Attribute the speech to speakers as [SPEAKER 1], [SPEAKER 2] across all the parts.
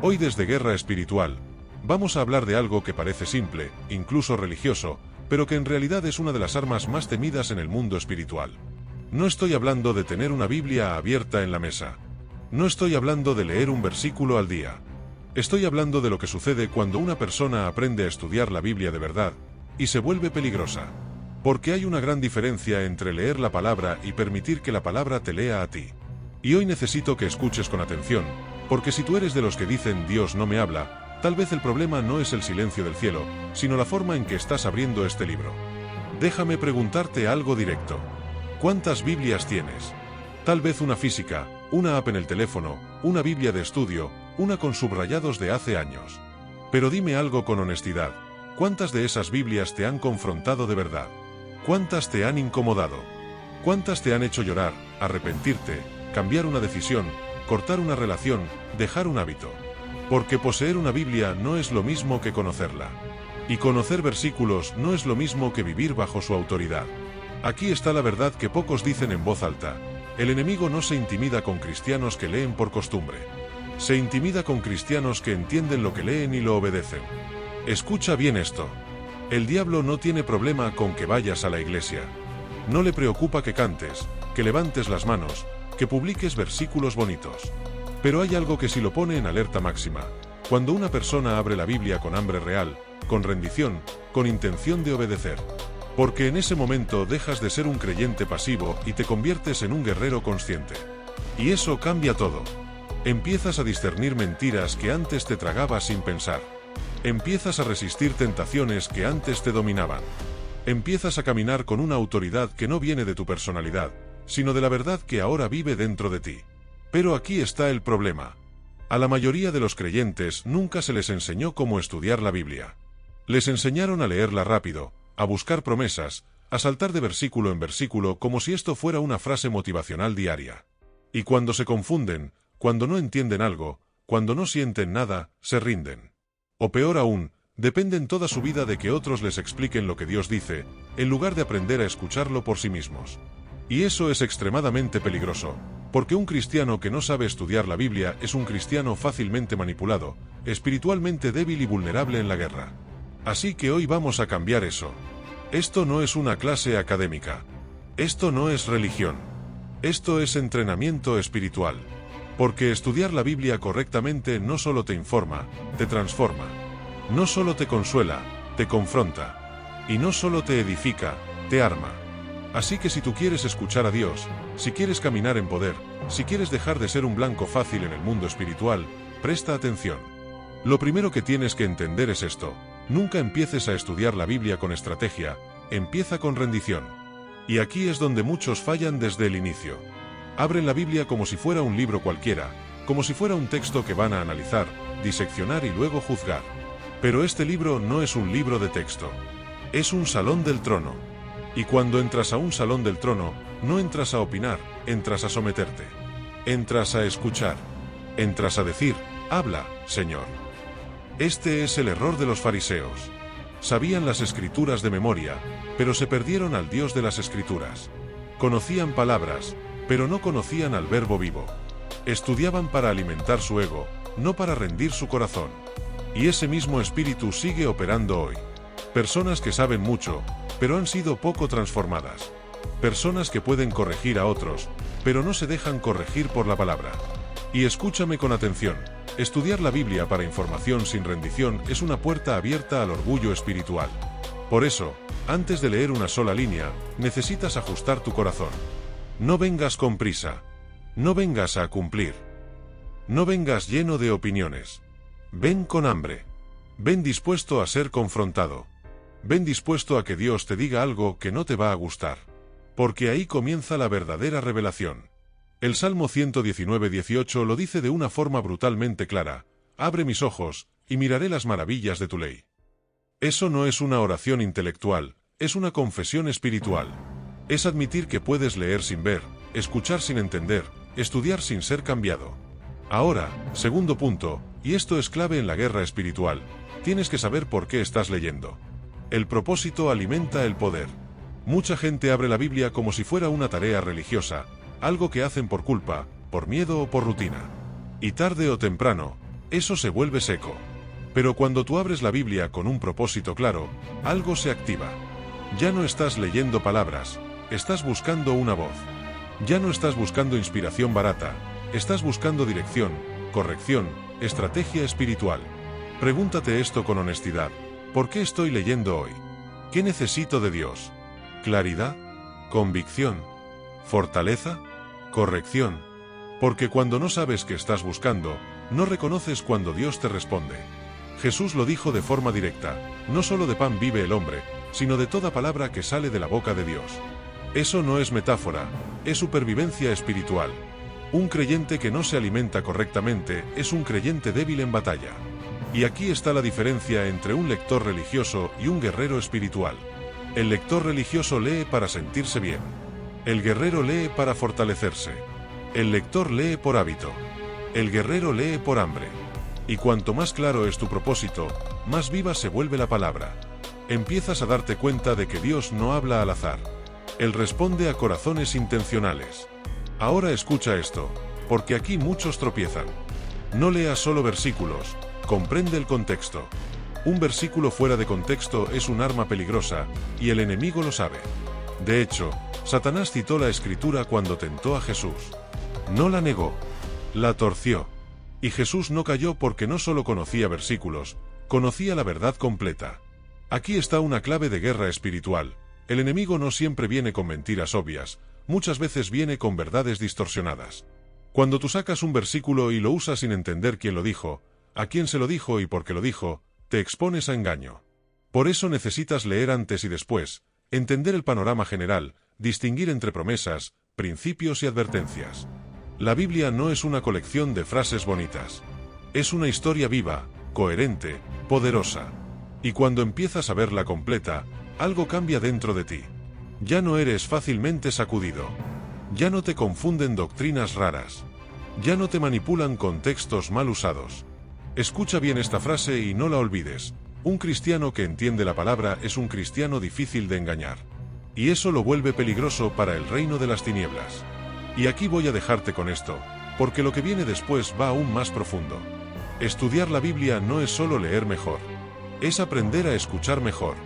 [SPEAKER 1] Hoy desde Guerra Espiritual, vamos a hablar de algo que parece simple, incluso religioso, pero que en realidad es una de las armas más temidas en el mundo espiritual. No estoy hablando de tener una Biblia abierta en la mesa. No estoy hablando de leer un versículo al día. Estoy hablando de lo que sucede cuando una persona aprende a estudiar la Biblia de verdad, y se vuelve peligrosa. Porque hay una gran diferencia entre leer la palabra y permitir que la palabra te lea a ti. Y hoy necesito que escuches con atención, porque si tú eres de los que dicen Dios no me habla, tal vez el problema no es el silencio del cielo, sino la forma en que estás abriendo este libro. Déjame preguntarte algo directo. ¿Cuántas Biblias tienes? Tal vez una física, una app en el teléfono, una Biblia de estudio, una con subrayados de hace años. Pero dime algo con honestidad, ¿cuántas de esas Biblias te han confrontado de verdad? ¿Cuántas te han incomodado? ¿Cuántas te han hecho llorar, arrepentirte, cambiar una decisión, cortar una relación, dejar un hábito? Porque poseer una Biblia no es lo mismo que conocerla. Y conocer versículos no es lo mismo que vivir bajo su autoridad. Aquí está la verdad que pocos dicen en voz alta. El enemigo no se intimida con cristianos que leen por costumbre. Se intimida con cristianos que entienden lo que leen y lo obedecen. Escucha bien esto. El diablo no tiene problema con que vayas a la iglesia. No le preocupa que cantes, que levantes las manos, que publiques versículos bonitos. Pero hay algo que sí lo pone en alerta máxima. Cuando una persona abre la Biblia con hambre real, con rendición, con intención de obedecer. Porque en ese momento dejas de ser un creyente pasivo y te conviertes en un guerrero consciente. Y eso cambia todo. Empiezas a discernir mentiras que antes te tragabas sin pensar. Empiezas a resistir tentaciones que antes te dominaban. Empiezas a caminar con una autoridad que no viene de tu personalidad, sino de la verdad que ahora vive dentro de ti. Pero aquí está el problema. A la mayoría de los creyentes nunca se les enseñó cómo estudiar la Biblia. Les enseñaron a leerla rápido, a buscar promesas, a saltar de versículo en versículo como si esto fuera una frase motivacional diaria. Y cuando se confunden, cuando no entienden algo, cuando no sienten nada, se rinden. O peor aún, dependen toda su vida de que otros les expliquen lo que Dios dice, en lugar de aprender a escucharlo por sí mismos. Y eso es extremadamente peligroso, porque un cristiano que no sabe estudiar la Biblia es un cristiano fácilmente manipulado, espiritualmente débil y vulnerable en la guerra. Así que hoy vamos a cambiar eso. Esto no es una clase académica. Esto no es religión. Esto es entrenamiento espiritual. Porque estudiar la Biblia correctamente no solo te informa, te transforma. No solo te consuela, te confronta. Y no solo te edifica, te arma. Así que si tú quieres escuchar a Dios, si quieres caminar en poder, si quieres dejar de ser un blanco fácil en el mundo espiritual, presta atención. Lo primero que tienes que entender es esto. Nunca empieces a estudiar la Biblia con estrategia, empieza con rendición. Y aquí es donde muchos fallan desde el inicio. Abren la Biblia como si fuera un libro cualquiera, como si fuera un texto que van a analizar, diseccionar y luego juzgar. Pero este libro no es un libro de texto. Es un salón del trono. Y cuando entras a un salón del trono, no entras a opinar, entras a someterte. Entras a escuchar. Entras a decir, habla, Señor. Este es el error de los fariseos. Sabían las escrituras de memoria, pero se perdieron al Dios de las escrituras. Conocían palabras, pero no conocían al Verbo vivo. Estudiaban para alimentar su ego, no para rendir su corazón. Y ese mismo espíritu sigue operando hoy. Personas que saben mucho, pero han sido poco transformadas. Personas que pueden corregir a otros, pero no se dejan corregir por la palabra. Y escúchame con atención. Estudiar la Biblia para información sin rendición es una puerta abierta al orgullo espiritual. Por eso, antes de leer una sola línea, necesitas ajustar tu corazón. No vengas con prisa. No vengas a cumplir. No vengas lleno de opiniones. Ven con hambre. Ven dispuesto a ser confrontado. Ven dispuesto a que Dios te diga algo que no te va a gustar. Porque ahí comienza la verdadera revelación. El Salmo 119:18 lo dice de una forma brutalmente clara. Abre mis ojos, y miraré las maravillas de tu ley. Eso no es una oración intelectual, es una confesión espiritual. Es admitir que puedes leer sin ver, escuchar sin entender, estudiar sin ser cambiado. Ahora, segundo punto, y esto es clave en la guerra espiritual, tienes que saber por qué estás leyendo. El propósito alimenta el poder. Mucha gente abre la Biblia como si fuera una tarea religiosa, algo que hacen por culpa, por miedo o por rutina. Y tarde o temprano, eso se vuelve seco. Pero cuando tú abres la Biblia con un propósito claro, algo se activa. Ya no estás leyendo palabras, estás buscando una voz. Ya no estás buscando inspiración barata, estás buscando dirección, corrección, estrategia espiritual. Pregúntate esto con honestidad: ¿por qué estoy leyendo hoy? ¿Qué necesito de Dios? ¿Claridad? ¿Convicción? ¿Fortaleza? ¿Corrección? Porque cuando no sabes qué estás buscando, no reconoces cuando Dios te responde. Jesús lo dijo de forma directa: no solo de pan vive el hombre, sino de toda palabra que sale de la boca de Dios. Eso no es metáfora, es supervivencia espiritual. Un creyente que no se alimenta correctamente es un creyente débil en batalla. Y aquí está la diferencia entre un lector religioso y un guerrero espiritual. El lector religioso lee para sentirse bien. El guerrero lee para fortalecerse. El lector lee por hábito. El guerrero lee por hambre. Y cuanto más claro es tu propósito, más viva se vuelve la palabra. Empiezas a darte cuenta de que Dios no habla al azar. Él responde a corazones intencionales. Ahora escucha esto, porque aquí muchos tropiezan. No leas solo versículos, comprende el contexto. Un versículo fuera de contexto es un arma peligrosa, y el enemigo lo sabe. De hecho, Satanás citó la Escritura cuando tentó a Jesús. No la negó, la torció. Y Jesús no cayó porque no solo conocía versículos, conocía la verdad completa. Aquí está una clave de guerra espiritual. El enemigo no siempre viene con mentiras obvias, muchas veces viene con verdades distorsionadas. Cuando tú sacas un versículo y lo usas sin entender quién lo dijo, a quién se lo dijo y por qué lo dijo, te expones a engaño. Por eso necesitas leer antes y después, entender el panorama general, distinguir entre promesas, principios y advertencias. La Biblia no es una colección de frases bonitas. Es una historia viva, coherente, poderosa. Y cuando empiezas a verla completa, algo cambia dentro de ti. Ya no eres fácilmente sacudido. Ya no te confunden doctrinas raras. Ya no te manipulan con textos mal usados. Escucha bien esta frase y no la olvides: un cristiano que entiende la palabra es un cristiano difícil de engañar. Y eso lo vuelve peligroso para el reino de las tinieblas. Y aquí voy a dejarte con esto, porque lo que viene después va aún más profundo. Estudiar la Biblia no es solo leer mejor. Es aprender a escuchar mejor.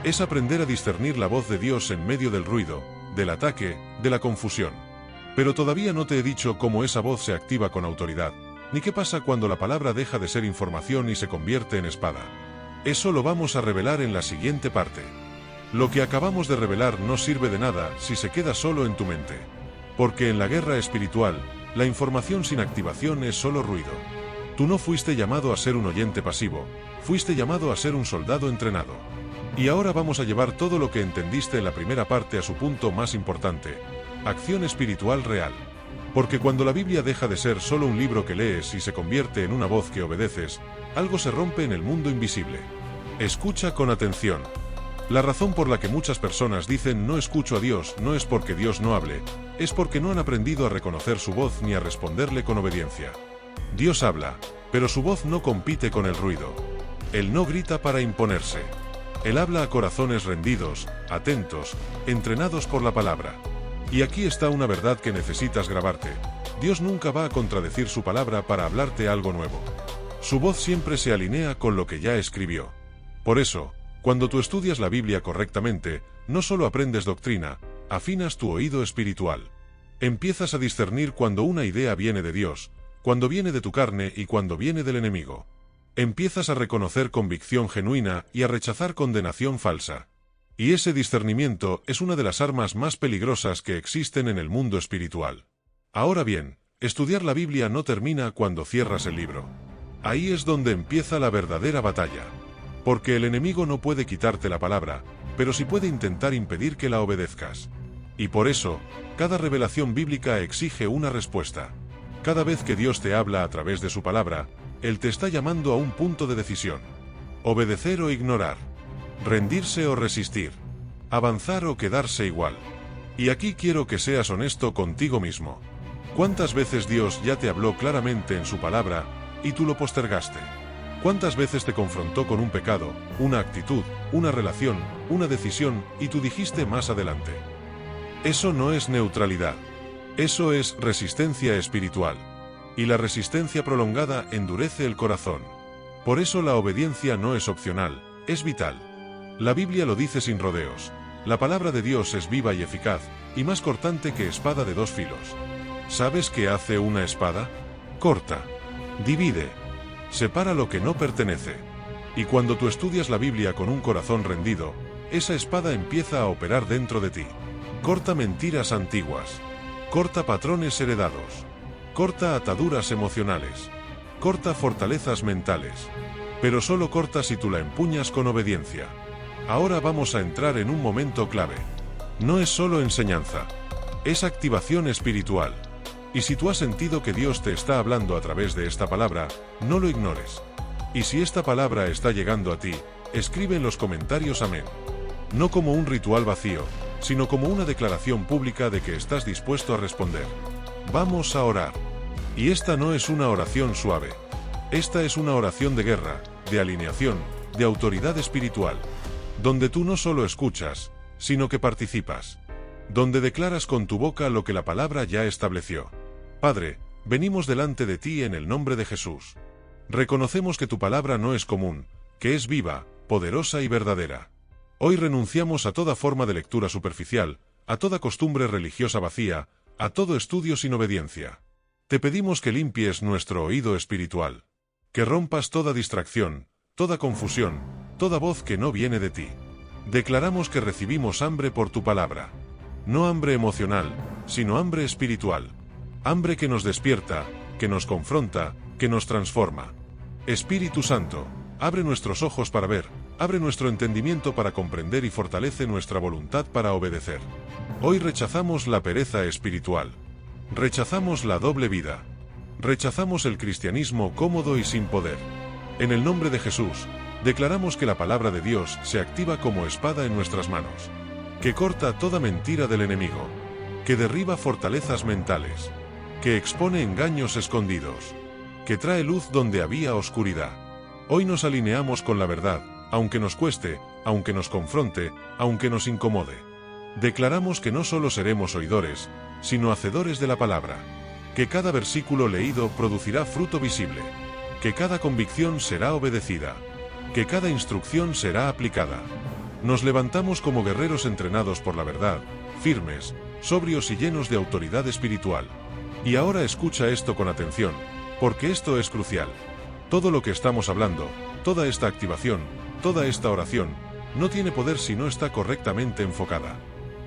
[SPEAKER 1] Es aprender a discernir la voz de Dios en medio del ruido, del ataque, de la confusión. Pero todavía no te he dicho cómo esa voz se activa con autoridad, ni qué pasa cuando la palabra deja de ser información y se convierte en espada. Eso lo vamos a revelar en la siguiente parte. Lo que acabamos de revelar no sirve de nada si se queda solo en tu mente. Porque en la guerra espiritual, la información sin activación es solo ruido. Tú no fuiste llamado a ser un oyente pasivo, fuiste llamado a ser un soldado entrenado. Y ahora vamos a llevar todo lo que entendiste en la primera parte a su punto más importante: acción espiritual real. Porque cuando la Biblia deja de ser solo un libro que lees y se convierte en una voz que obedeces, algo se rompe en el mundo invisible. Escucha con atención. La razón por la que muchas personas dicen no escucho a Dios no es porque Dios no hable, es porque no han aprendido a reconocer su voz ni a responderle con obediencia. Dios habla, pero su voz no compite con el ruido. Él no grita para imponerse. Él habla a corazones rendidos, atentos, entrenados por la palabra. Y aquí está una verdad que necesitas grabarte: Dios nunca va a contradecir su palabra para hablarte algo nuevo. Su voz siempre se alinea con lo que ya escribió. Por eso, cuando tú estudias la Biblia correctamente, no solo aprendes doctrina, afinas tu oído espiritual. Empiezas a discernir cuando una idea viene de Dios, cuando viene de tu carne y cuando viene del enemigo. Empiezas a reconocer convicción genuina y a rechazar condenación falsa. Y ese discernimiento es una de las armas más peligrosas que existen en el mundo espiritual. Ahora bien, estudiar la Biblia no termina cuando cierras el libro. Ahí es donde empieza la verdadera batalla. Porque el enemigo no puede quitarte la palabra, pero sí puede intentar impedir que la obedezcas. Y por eso, cada revelación bíblica exige una respuesta. Cada vez que Dios te habla a través de su palabra, Él te está llamando a un punto de decisión. Obedecer o ignorar. Rendirse o resistir. Avanzar o quedarse igual. Y aquí quiero que seas honesto contigo mismo. ¿Cuántas veces Dios ya te habló claramente en su palabra, y tú lo postergaste? ¿Cuántas veces te confrontó con un pecado, una actitud, una relación, una decisión, y tú dijiste más adelante? Eso no es neutralidad. Eso es resistencia espiritual. y la resistencia prolongada endurece el corazón. Por eso la obediencia no es opcional, es vital. La Biblia lo dice sin rodeos. La palabra de Dios es viva y eficaz, y más cortante que espada de dos filos. ¿Sabes qué hace una espada? Corta, divide, separa lo que no pertenece. Y cuando tú estudias la Biblia con un corazón rendido, esa espada empieza a operar dentro de ti. Corta mentiras antiguas. Corta patrones heredados. Corta ataduras emocionales. Corta fortalezas mentales. Pero solo corta si tú la empuñas con obediencia. Ahora vamos a entrar en un momento clave. No es solo enseñanza. Es activación espiritual. Y si tú has sentido que Dios te está hablando a través de esta palabra, no lo ignores. Y si esta palabra está llegando a ti, escribe en los comentarios amén. No como un ritual vacío, sino como una declaración pública de que estás dispuesto a responder. Vamos a orar. Y esta no es una oración suave. Esta es una oración de guerra, de alineación, de autoridad espiritual. Donde tú no solo escuchas, sino que participas. Donde declaras con tu boca lo que la palabra ya estableció. Padre, venimos delante de ti en el nombre de Jesús. Reconocemos que tu palabra no es común, que es viva, poderosa y verdadera. Hoy renunciamos a toda forma de lectura superficial, a toda costumbre religiosa vacía, a todo estudio sin obediencia. Te pedimos que limpies nuestro oído espiritual, que rompas toda distracción, toda confusión, toda voz que no viene de ti. Declaramos que recibimos hambre por tu palabra. No hambre emocional, sino hambre espiritual. Hambre que nos despierta, que nos confronta, que nos transforma. Espíritu Santo, abre nuestros ojos para ver, abre nuestro entendimiento para comprender y fortalece nuestra voluntad para obedecer. Hoy rechazamos la pereza espiritual. Rechazamos la doble vida. Rechazamos el cristianismo cómodo y sin poder. En el nombre de Jesús, declaramos que la palabra de Dios se activa como espada en nuestras manos, que corta toda mentira del enemigo, que derriba fortalezas mentales, que expone engaños escondidos, que trae luz donde había oscuridad. Hoy nos alineamos con la verdad, aunque nos cueste, aunque nos confronte, aunque nos incomode. Declaramos que no solo seremos oidores, sino hacedores de la palabra, que cada versículo leído producirá fruto visible, que cada convicción será obedecida, que cada instrucción será aplicada. Nos levantamos como guerreros entrenados por la verdad, firmes, sobrios y llenos de autoridad espiritual. Y ahora escucha esto con atención, porque esto es crucial. Todo lo que estamos hablando, toda esta activación, toda esta oración, no tiene poder si no está correctamente enfocada.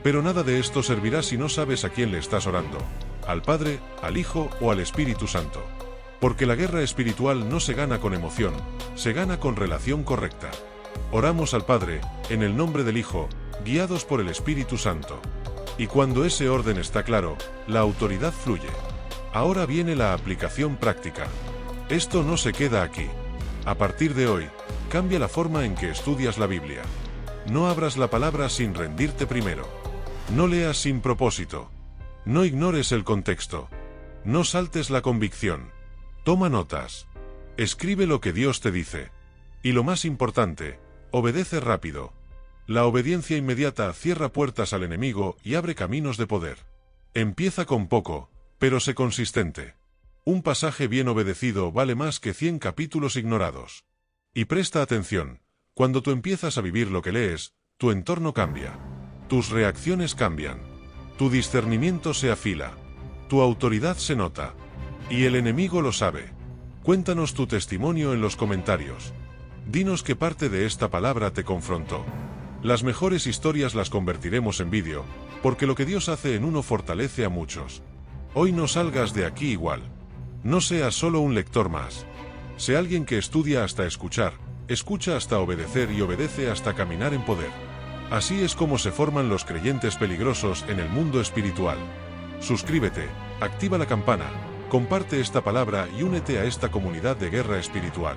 [SPEAKER 1] Pero nada de esto servirá si no sabes a quién le estás orando, al Padre, al Hijo o al Espíritu Santo. Porque la guerra espiritual no se gana con emoción, se gana con relación correcta. Oramos al Padre, en el nombre del Hijo, guiados por el Espíritu Santo. Y cuando ese orden está claro, la autoridad fluye. Ahora viene la aplicación práctica. Esto no se queda aquí. A partir de hoy, cambia la forma en que estudias la Biblia. No abras la palabra sin rendirte primero. No leas sin propósito. No ignores el contexto. No saltes la convicción. Toma notas. Escribe lo que Dios te dice. Y lo más importante, obedece rápido. La obediencia inmediata cierra puertas al enemigo y abre caminos de poder. Empieza con poco, pero sé consistente. Un pasaje bien obedecido vale más que 100 capítulos ignorados. Y presta atención, cuando tú empiezas a vivir lo que lees, tu entorno cambia. Tus reacciones cambian. Tu discernimiento se afila. Tu autoridad se nota. Y el enemigo lo sabe. Cuéntanos tu testimonio en los comentarios. Dinos qué parte de esta palabra te confrontó. Las mejores historias las convertiremos en vídeo, porque lo que Dios hace en uno fortalece a muchos. Hoy no salgas de aquí igual. No seas solo un lector más. Sé alguien que estudia hasta escuchar, escucha hasta obedecer y obedece hasta caminar en poder. Así es como se forman los creyentes peligrosos en el mundo espiritual. Suscríbete, activa la campana, comparte esta palabra y únete a esta comunidad de guerra espiritual.